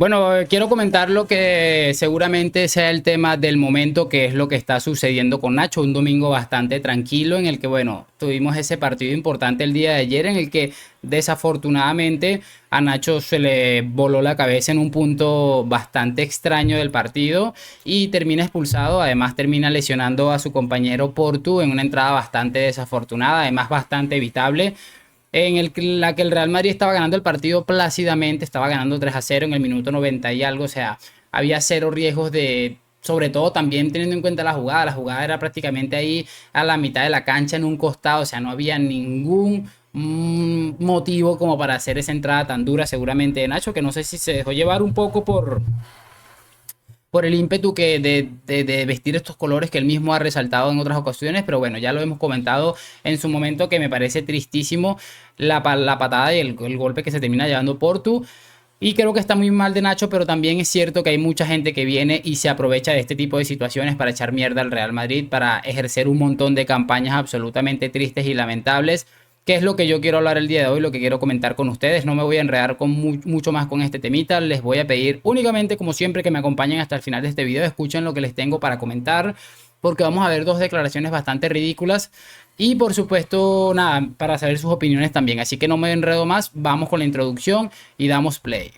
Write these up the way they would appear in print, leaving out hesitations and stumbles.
Bueno, quiero comentar lo que seguramente sea el tema del momento, que es lo que está sucediendo con Nacho. Un domingo bastante tranquilo en el que, bueno, tuvimos ese partido importante el día de ayer en el que desafortunadamente a Nacho se le voló la cabeza en un punto bastante extraño del partido y termina expulsado. Además, termina lesionando a su compañero Portu en una entrada bastante desafortunada, además bastante evitable la que el Real Madrid estaba ganando el partido plácidamente, estaba ganando 3-0 en el minuto 90 y algo, o sea, había cero riesgos de, sobre todo también teniendo en cuenta la jugada era prácticamente ahí a la mitad de la cancha en un costado, o sea, no había ningún motivo como para hacer esa entrada tan dura seguramente de Nacho, que no sé si se dejó llevar un poco por el ímpetu de vestir estos colores que él mismo ha resaltado en otras ocasiones, pero bueno, ya lo hemos comentado en su momento que me parece tristísimo la patada y el golpe que se termina llevando Portu. Y creo que está muy mal de Nacho, pero también es cierto que hay mucha gente que viene y se aprovecha de este tipo de situaciones para echar mierda al Real Madrid, para ejercer un montón de campañas absolutamente tristes y lamentables. ¿Qué es lo que yo quiero hablar el día de hoy? Lo que quiero comentar con ustedes. No me voy a enredar con mucho más con este temita. Les voy a pedir únicamente, como siempre, que me acompañen hasta el final de este video. Escuchen lo que les tengo para comentar, porque vamos a ver dos declaraciones bastante ridículas. Y por supuesto, nada, para saber sus opiniones también. Así que no me enredo más. Vamos con la introducción y damos play.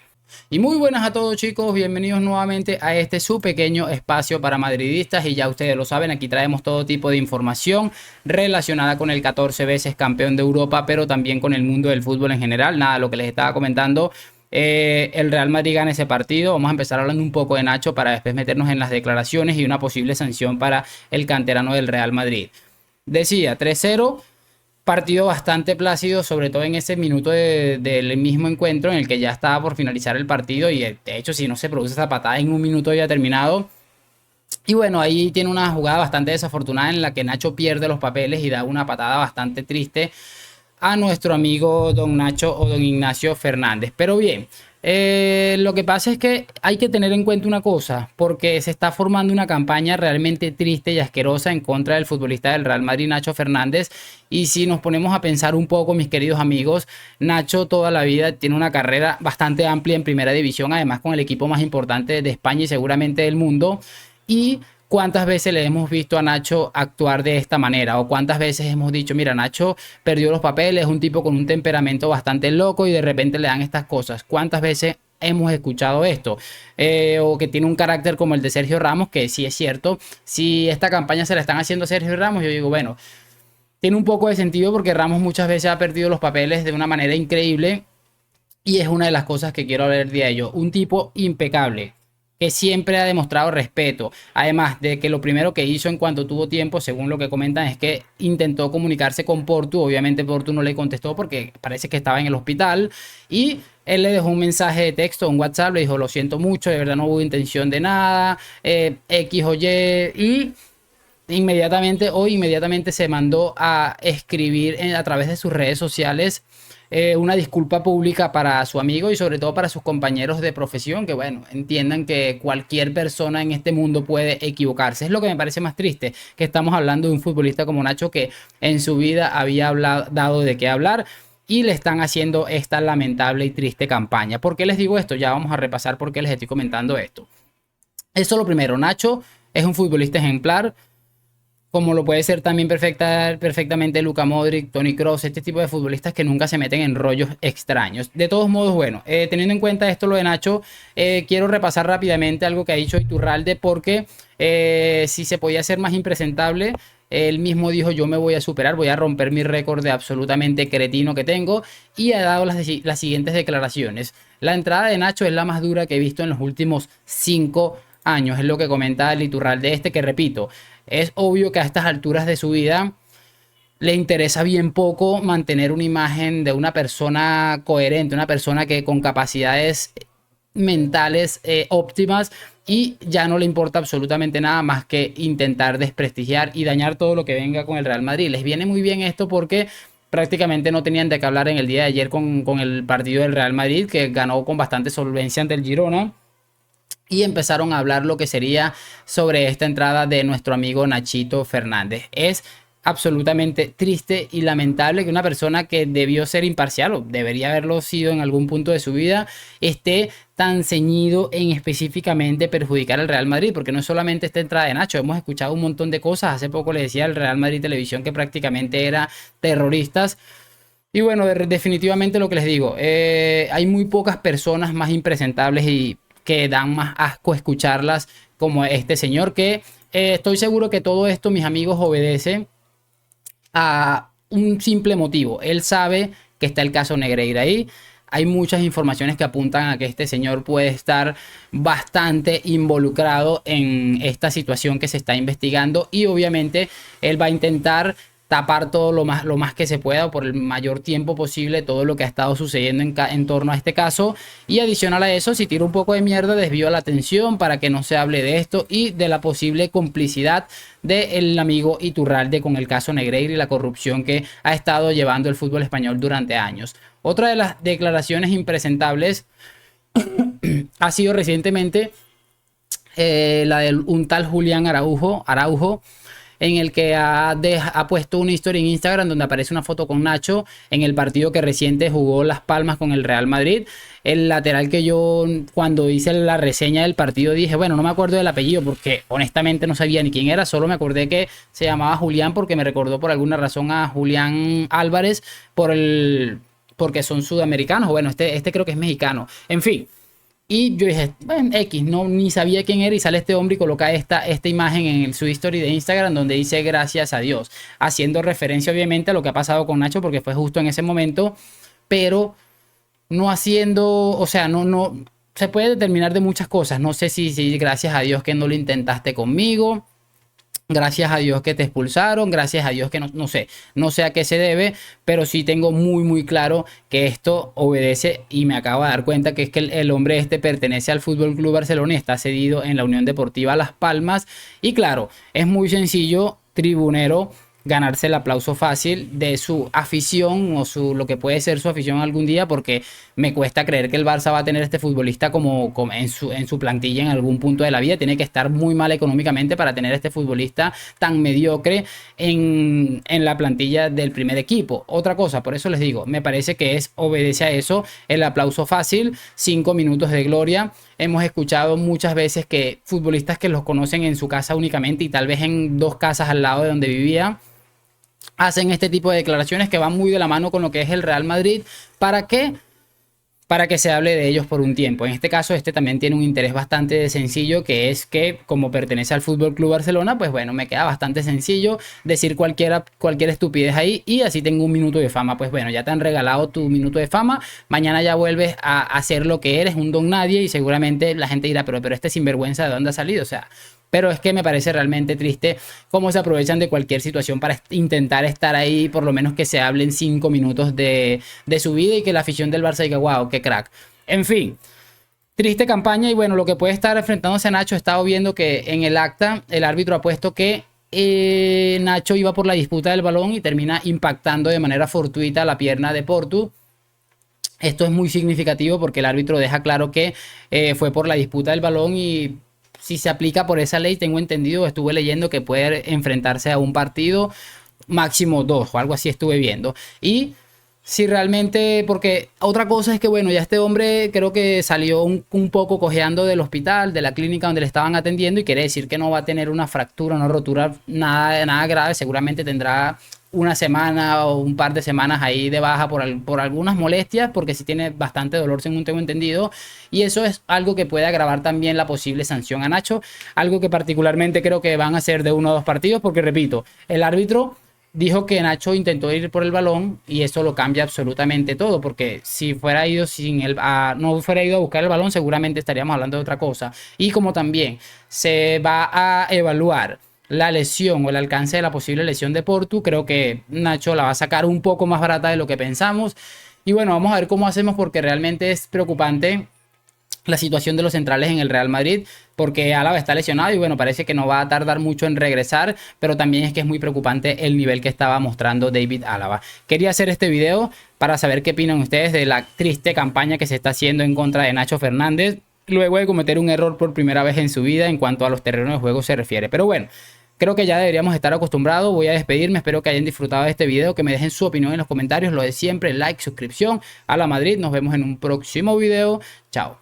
Y muy buenas a todos, chicos, bienvenidos nuevamente a este su pequeño espacio para madridistas. Y ya ustedes lo saben, aquí traemos todo tipo de información relacionada con el 14 veces campeón de Europa, pero también con el mundo del fútbol en general. Nada, lo que les estaba comentando, el Real Madrid gana ese partido. Vamos a empezar hablando un poco de Nacho para después meternos en las declaraciones y una posible sanción para el canterano del Real Madrid. Decía 3-0. Partido bastante plácido, sobre todo en ese minuto del mismo encuentro en el que ya estaba por finalizar el partido y de hecho si no se produce esa patada en un minuto ya terminado. Y bueno, ahí tiene una jugada bastante desafortunada en la que Nacho pierde los papeles y da una patada bastante triste a nuestro amigo don Nacho o don Ignacio Fernández. Pero bien, lo que pasa es que hay que tener en cuenta una cosa, porque se está formando una campaña realmente triste y asquerosa en contra del futbolista del Real Madrid, Nacho Fernández. Y si nos ponemos a pensar un poco, mis queridos amigos, Nacho toda la vida tiene una carrera bastante amplia en primera división, además con el equipo más importante de España y seguramente del mundo. Y ¿cuántas veces le hemos visto a Nacho actuar de esta manera? ¿O cuántas veces hemos dicho, mira, Nacho perdió los papeles, es un tipo con un temperamento bastante loco y de repente le dan estas cosas? ¿Cuántas veces hemos escuchado esto? O que tiene un carácter como el de Sergio Ramos, que sí es cierto. Si esta campaña se la están haciendo a Sergio Ramos, yo digo, bueno, tiene un poco de sentido porque Ramos muchas veces ha perdido los papeles de una manera increíble y es una de las cosas que quiero hablar de ello. Un tipo impecable, que siempre ha demostrado respeto. Además de que lo primero que hizo en cuanto tuvo tiempo, según lo que comentan, es que intentó comunicarse con Portu. Obviamente Portu no le contestó porque parece que estaba en el hospital. Y él le dejó un mensaje de texto, un WhatsApp, le dijo, lo siento mucho, de verdad no hubo intención de nada, X o Y. Y inmediatamente se mandó a escribir a través de sus redes sociales una disculpa pública para su amigo y sobre todo para sus compañeros de profesión, que bueno, entiendan que cualquier persona en este mundo puede equivocarse. Es lo que me parece más triste, que estamos hablando de un futbolista como Nacho que en su vida había dado de qué hablar y le están haciendo esta lamentable y triste campaña. ¿Por qué les digo esto? Ya vamos a repasar por qué les estoy comentando esto. Eso lo primero, Nacho es un futbolista ejemplar, como lo puede ser también perfectamente Luka Modric, Toni Kroos, este tipo de futbolistas que nunca se meten en rollos extraños. De todos modos, bueno, teniendo en cuenta esto lo de Nacho, quiero repasar rápidamente algo que ha dicho Iturralde porque si se podía ser más impresentable, él mismo dijo yo me voy a superar, voy a romper mi récord de absolutamente cretino que tengo y ha dado las siguientes declaraciones. La entrada de Nacho es la más dura que he visto en los últimos 5 años, es lo que comenta el Iturralde este, que repito, es obvio que a estas alturas de su vida le interesa bien poco mantener una imagen de una persona coherente, una persona que con capacidades mentales óptimas y ya no le importa absolutamente nada más que intentar desprestigiar y dañar todo lo que venga con el Real Madrid. Les viene muy bien esto porque prácticamente no tenían de qué hablar en el día de ayer con el partido del Real Madrid, que ganó con bastante solvencia ante el Girona. Y empezaron a hablar lo que sería sobre esta entrada de nuestro amigo Nachito Fernández. Es absolutamente triste y lamentable que una persona que debió ser imparcial o debería haberlo sido en algún punto de su vida esté tan ceñido en específicamente perjudicar al Real Madrid, porque no es solamente esta entrada de Nacho, hemos escuchado un montón de cosas. Hace poco le decía al Real Madrid Televisión que prácticamente era terroristas. Y bueno, definitivamente lo que les digo, hay muy pocas personas más impresentables y que dan más asco escucharlas como este señor que estoy seguro que todo esto, mis amigos, obedece a un simple motivo. Él sabe que está el caso Negreira ahí. Hay muchas informaciones que apuntan a que este señor puede estar bastante involucrado en esta situación que se está investigando y obviamente él va a intentar tapar todo lo más que se pueda por el mayor tiempo posible todo lo que ha estado sucediendo en torno a este caso. Y adicional a eso, si tira un poco de mierda, desvío la atención para que no se hable de esto y de la posible complicidad del amigo Iturralde con el caso Negreira y la corrupción que ha estado llevando el fútbol español durante años. Otra de las declaraciones impresentables ha sido recientemente la de un tal Julián Araujo, en el que ha puesto una historia en Instagram donde aparece una foto con Nacho en el partido que reciente jugó Las Palmas con el Real Madrid. El lateral que yo cuando hice la reseña del partido dije, bueno, no me acuerdo del apellido porque honestamente no sabía ni quién era, solo me acordé que se llamaba Julián porque me recordó por alguna razón a Julián Álvarez porque son sudamericanos. Bueno, este creo que es mexicano. En fin. Y yo dije, bueno, X, no, ni sabía quién era y sale este hombre y coloca esta imagen en su story de Instagram donde dice gracias a Dios, haciendo referencia obviamente a lo que ha pasado con Nacho porque fue justo en ese momento, pero no haciendo, o sea, no, se puede determinar de muchas cosas. No sé si gracias a Dios que no lo intentaste conmigo. Gracias a Dios que te expulsaron, gracias a Dios que no sé a qué se debe, pero sí tengo muy claro que esto obedece y me acabo de dar cuenta que es que el hombre este pertenece al Fútbol Club Barcelona y está cedido en la Unión Deportiva Las Palmas. Y claro, es muy sencillo, tribunero, ganarse el aplauso fácil de su afición o lo que puede ser su afición algún día, porque me cuesta creer que el Barça va a tener este futbolista como en su plantilla en algún punto de la vida. Tiene que estar muy mal económicamente para tener este futbolista tan mediocre en la plantilla del primer equipo. Otra cosa, por eso les digo, me parece que obedece a eso el aplauso fácil, 5 minutos de gloria. Hemos escuchado muchas veces que futbolistas que los conocen en su casa únicamente y tal vez en 2 casas al lado de donde vivía, hacen este tipo de declaraciones que van muy de la mano con lo que es el Real Madrid. ¿Para qué? Para que se hable de ellos por un tiempo. En este caso, este también tiene un interés bastante sencillo, que es que como pertenece al Fútbol Club Barcelona, pues bueno, me queda bastante sencillo decir cualquier estupidez ahí y así tengo un minuto de fama. Pues bueno, ya te han regalado tu minuto de fama, mañana ya vuelves a hacer lo que eres, un don nadie, y seguramente la gente dirá, pero este sinvergüenza, ¿de dónde ha salido? O sea, pero es que me parece realmente triste cómo se aprovechan de cualquier situación para intentar estar ahí, por lo menos que se hablen 5 minutos de su vida y que la afición del Barça diga, wow, qué crack. En fin, triste campaña. Y bueno, lo que puede estar enfrentándose a Nacho, he estado viendo que en el acta el árbitro ha puesto que Nacho iba por la disputa del balón y termina impactando de manera fortuita la pierna de Portu. Esto es muy significativo porque el árbitro deja claro que fue por la disputa del balón y si se aplica por esa ley, tengo entendido, estuve leyendo que puede enfrentarse a un partido, máximo 2 o algo así estuve viendo. Y si realmente, porque otra cosa es que bueno, ya este hombre creo que salió un poco cojeando del hospital, de la clínica donde le estaban atendiendo, y quiere decir que no va a tener una fractura, una rotura, nada grave. Seguramente tendrá una semana o un par de semanas ahí de baja por algunas molestias, porque sí tiene bastante dolor según tengo entendido, y eso es algo que puede agravar también la posible sanción a Nacho, algo que particularmente creo que van a ser de 1 o 2 partidos, porque repito, el árbitro dijo que Nacho intentó ir por el balón y eso lo cambia absolutamente todo, porque si fuera ido no fuera ido a buscar el balón, seguramente estaríamos hablando de otra cosa. Y como también se va a evaluar la lesión o el alcance de la posible lesión de Portu, creo que Nacho la va a sacar un poco más barata de lo que pensamos. Y bueno, vamos a ver cómo hacemos, porque realmente es preocupante la situación de los centrales en el Real Madrid, porque Álava está lesionado y bueno, parece que no va a tardar mucho en regresar, pero también es que es muy preocupante el nivel que estaba mostrando David Álava. Quería hacer este video para saber qué opinan ustedes de la triste campaña que se está haciendo en contra de Nacho Fernández, luego de cometer un error por primera vez en su vida en cuanto a los terrenos de juego se refiere. Pero bueno, creo que ya deberíamos estar acostumbrados. Voy a despedirme, espero que hayan disfrutado de este video, que me dejen su opinión en los comentarios, lo de siempre, like, suscripción a la Madrid. Nos vemos en un próximo video. Chao.